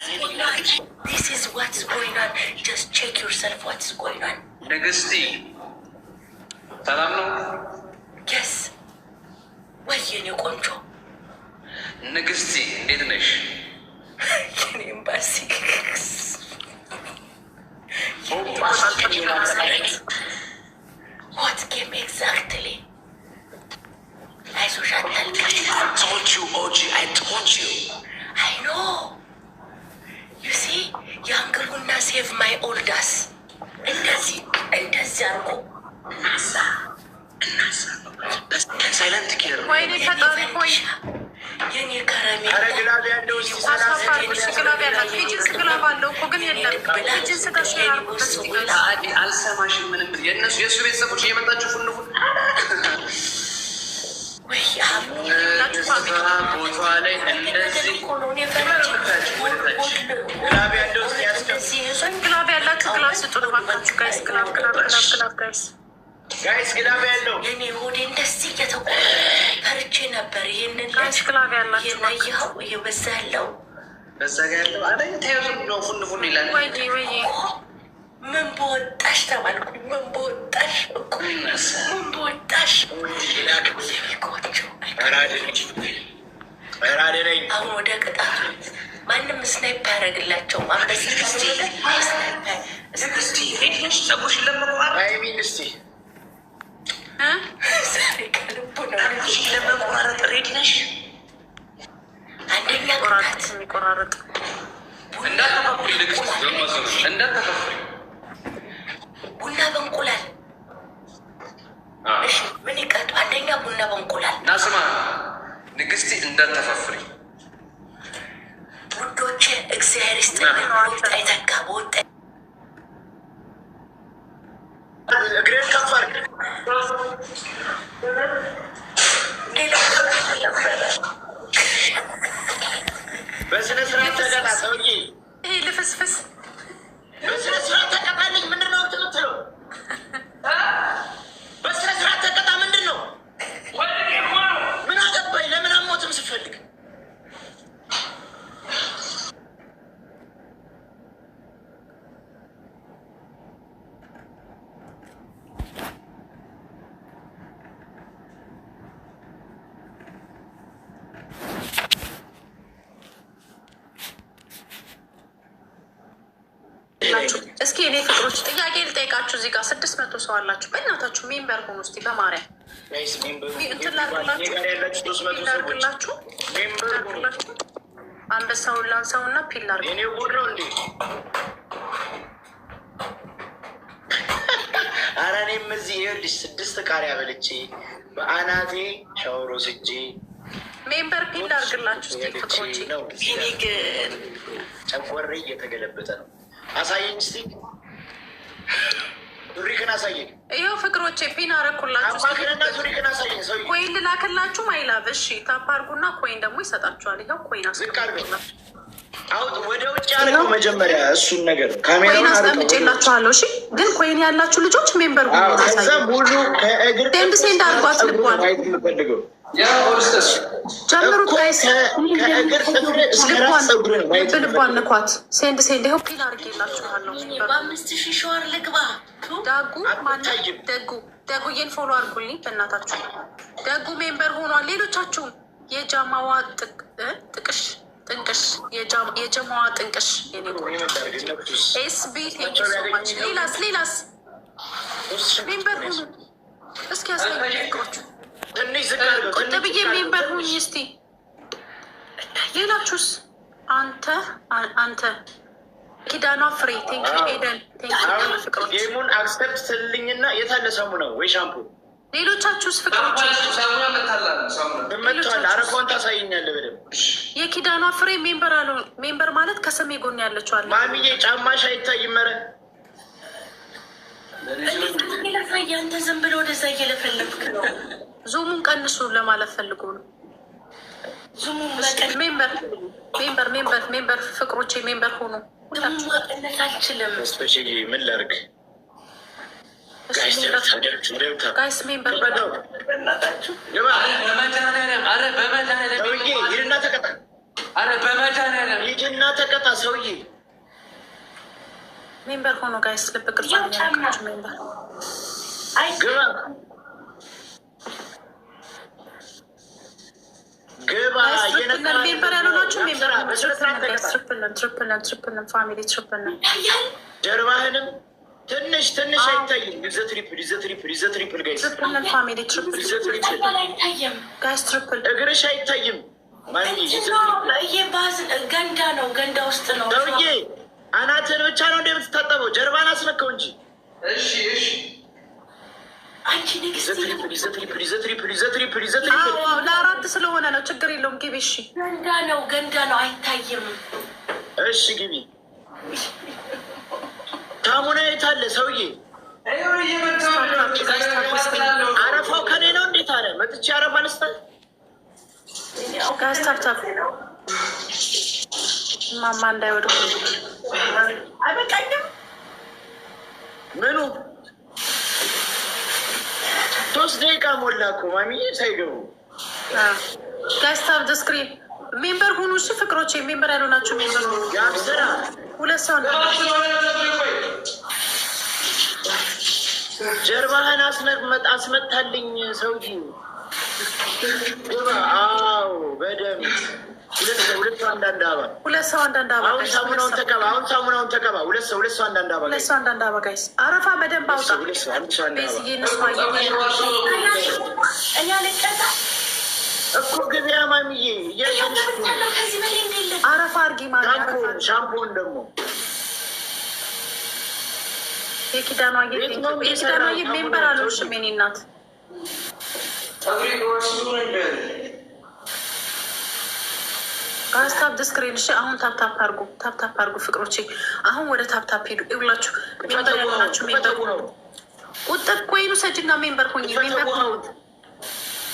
This is what's going on. Just check yourself what's going on. Nagasti. Salam no? Yes. Why you new control? Nagasti, Nidnish. Embassy. What game exactly? I told you, OG, I told you. I know. You see, young Guna save my old ass. And that's Zarko. Nasa. Silent killer. Why did you tell me point? Yenye karami. Guys, ግላብ ያለው የኔ ሆዴ እንደዚህ ፈርቼ ነበር። ይሄንን ግላብ ያላችሁ ይሄው ይበዛለው በዛ ጋር ያለው አዳኝ ተያዙ ነው ፉን ይላል። ወይ ምን በወጣሽ ተባልኩኝ። ምን በወጣሽ አራደኝ አሁን ወደ ቅጣቱ ማንም ስናይፕ ያደርግላቸው አንበስ እስቲ ሄድሽ ጸጉሽ ለመቆራረጥ ሚኒስቲ ለመቆራረጥ ሬዲ ነሽ? አንደኛ ቆራረጥ የሚቆራረጥ እንዳታፈሪ ልግስት ዘማዘም እንዳታፈሪ ቡና በእንቁላል እሺ ምን ይቀጡ? አንደኛ ቡና በእንቁላል ናስማ ንግስቲ እንዳታፈሪ ውዶቼ። እግዚአብሔር ይስጥልኝ። ወጣ ይተካ በወጣ እግሬን ከፍ አድርግ። በስነ ስርዓት ተቀጣ ሰውዬ። ይሄ ልፍስፍስ በስነ ስርዓት ተቀጣልኝ። ምንድን ነው የምትለው? በስነ ስርዓት ተቀጣ። ምንድን ነው? ምን አገባኝ? ለምን አሞትም ስፈልግ እስኪ እኔ ፍቅሮች ጥያቄ ልጠይቃችሁ። እዚህ ጋር 600 ሰው አላችሁ። በእናታችሁ ሜምበር ሆኑ እስቲ በማርያም እንትን ላድርግላችሁ። አንበሳውን ላንሳው እና ፒል ላድርግ። እኔ ጉድ ነው እንዴ? ኧረ እኔም እዚህ ይኸውልሽ 6 ቃሪያ በልቼ በአናቴ ሻወር ወስጄ ሜምበር ፒል ላድርግላችሁ እስቲ ፍቅሮች። እኔ ግን ጨጓሬ እየተገለበጠ ነው። አሳየኝ እስቲ ቱሪክን አሳየኝ። ይኸው ፍቅሮቼ ፒን አደረኩላችሁ። አማክንና ቱሪክን አሳየኝ። ሰው ኮይን ልላክላችሁ ማይላቭ። እሺ ታፕ አድርጉና ኮይን ደግሞ ይሰጣችኋል። ይኸው ኮይን አስቀምጬላችሁ ወደ ውጭ አድርገው መጀመሪያ እሱን ነገር ካሜራውን አስቀምጬላችኋለሁ። እሺ ግን ኮይን ያላችሁ ልጆች ሜምበር ሁሉ ከዛ ሙሉ ከእግር ሴንድ አድርጓት ልቧል የምፈልገው ጀምሩት ጋይስ። ልቧን ንኳት። ሴንድ ይኸው ፒን አድርጌላችኋለሁ። በ5000 ሸዋር ልግባ። ደጉዬን ፎሎ አድርጉልኝ በእናታችሁ። ደጉ ሜምበር ሆኗል። ሌሎቻችሁም የጃማዋ ጥንቅሽ የጀማዋ ጥንቅሽ ኤስቢ ቴንክ ዩ ሶ ማች። ሌላስ ሜምበር ሆኑ እስኪ ያስገኛችሁ ቁጥ ብዬ ሜምበር ሁኝ እስቲ። ሌላችሁስ? አንተ ኪዳኗ ፍሬ ቴንክ ዩ ኤደን ቴንክ ዩ ፍቅሮች። ጌሙን አክሰፕት ስልኝና የታለ ሰሙ ነው ወይ ሻምፑ? ሌሎቻችሁስ ፍቅሮች? መጥቷል። አረፋውን ታሳይኛለህ በደምብ። የኪዳኗ ፍሬ ሜምበር ማለት ከሰሜ ጎን ያለችዋለ። ማሚዬ ጫማሽ አይታይም። ኧረ አንተ ዝም ብሎ ወደዛ እየለፈለፍክ ነው። ዙሙን ቀንሱ ለማለት ፈልጎ ነው። ሜምበር ፍቅሮቼ ሜምበር ሆኑ። መቀነስ አልችልም። ምን ላድርግ? ጋይስ ሜምበር ሂድና ተቀጣ። አረ በመድኃኒዓለም ሂጂና ተቀጣ ሰውዬ። ሜምበር ሆኖ ጋይስ ልብ ቅርጽ ሜምበር ግባ ግባ። ሜምበር ያልሆናችሁ ሜምበር ትሪፕልን ፋሚሊ ትሪፕልን ጀርባህንም ትንሽ አይታይም። ይዘ ትሪፕል ጋይስ ትሪፕልን ፋሚሊ ትሪፕል ጋይስ ትሪፕል እግርሽ አይታይም። ገንዳ ነው፣ ገንዳ ውስጥ ነው። ሰውዬ አናትን ብቻ ነው እንደምትታጠበው፣ ጀርባን አስነካው እንጂ። እሺ አንቺ ንግስት ለአራት ስለሆነ ነው፣ ችግር የለውም። ግቢ። እሺ ገንዳ ነው፣ አይታይም። እሺ ግቢ። ታሙና የታለ ሰውዬ? አረፋው ከኔ ነው። እንዴት አለ መጥቼ አረፋ ልስታ ጋስታብታብ ማማ እንዳይወድ አይበቃኝም። ምኑ 3 ደቂቃ ሞላ እኮ ማሚዬ ሳይገቡ። ጋስታብ ስክሪን ሜምበር ሁኑ። እሺ ፍቅሮቼ ሜምበር ያልሆናችሁ ሜምበር ሁኑ። ያብስራ 2 ሰው ጀርባህን አስመታልኝ ሰውዬ። ግባ። አዎ በደምብ 2 ሰው አንዳንድ አባ 2 ሰው አንዳንድ አባ። አሁን ሳሙናውን ተቀባ። 2 ሰው አንዳንድ አባ። 2 ሰው አንዳንድ አባ ጋይስ። አረፋ በደንብ አውጣ። እኔ አልቀጣ እኮ ገበያ ማሚዬ አረፋ አርጊ ማለት ሻምፖን ደግሞ የኪዳኗ ሜምበር አልሆንሽም የኔ እናት። ጋስታፕ ስክሪን። እሺ አሁን ታፕታፕ አርጉ ፍቅሮቼ። አሁን ወደ ታፕታፕ ሄዱ። ይብላችሁ ሜምበር ያልሆናችሁ ሜምበር ሁኑ። ቁጥር ኮይኑ ሰጅና ሜምበር ሁኝ። ሜምበር ሁኑ።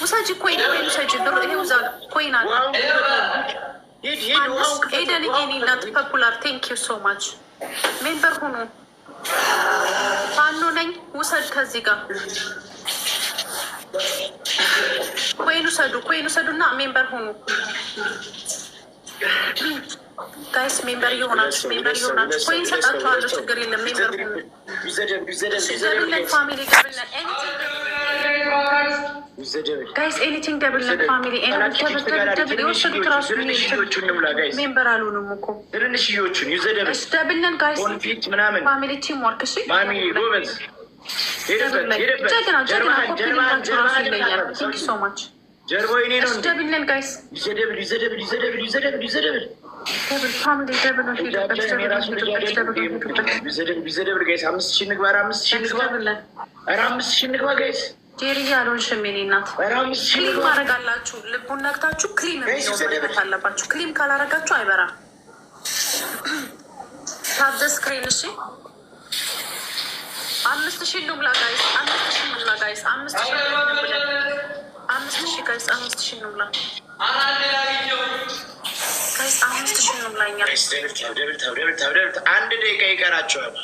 ውሰጅ ኮይኑ ሰጅ ብር ይሄው ዛ ኮይና ኤደን የኔ እናት ፖፑላር ቴንክ ዩ ሶ ማች። ሜምበር ሁኑ። ፋኖ ነኝ። ውሰድ ከዚህ ጋር ኮይኑ ሰዱና ሜምበር ሁኑ ጋይስ። ሜምበር የሆናችሁ ኮይን ሰጣችኋለሁ፣ ችግር የለም። ሜምበር ሁኑ። ዘዱለን ፋሚሊ ደብልነን ጋይስ። ኤኒቲንግ ደብልነን ፋሚሊ ደብል የወሰዱት ራሱ ሜምበር አልሆኑም እኮ ደብልነን ጋይስ። ፋሚሊ ቲም ወርክ። እሺ ጀግና ኮፒሊንካችሁ ራሱ ይለያል። ቴንክ ሶ ማች። ደብልነን ጋይስ። ደብል ፋሚሊ ደብል ጋይስ 5000 ንግባ። 5000 ንግባ ጋይስ። ጄሪ ያልሆንሽም የኔ እናት ክሊም ማድረግ አላችሁ። ልቡን ነግታችሁ ክሊም የሚለው አለባችሁ። ክሊም ካላረጋችሁ አይበራም። ታብ ስክሪን። እሺ 5000 ኑምላ ጋይስ። 5000 ኑምላ ጋይስ። 5000 ጋይስ። 5000 ኑምላ ጋይስ። 5000 ኑምላ። እኛ 1 ደቂቃ ይቀራቸዋል።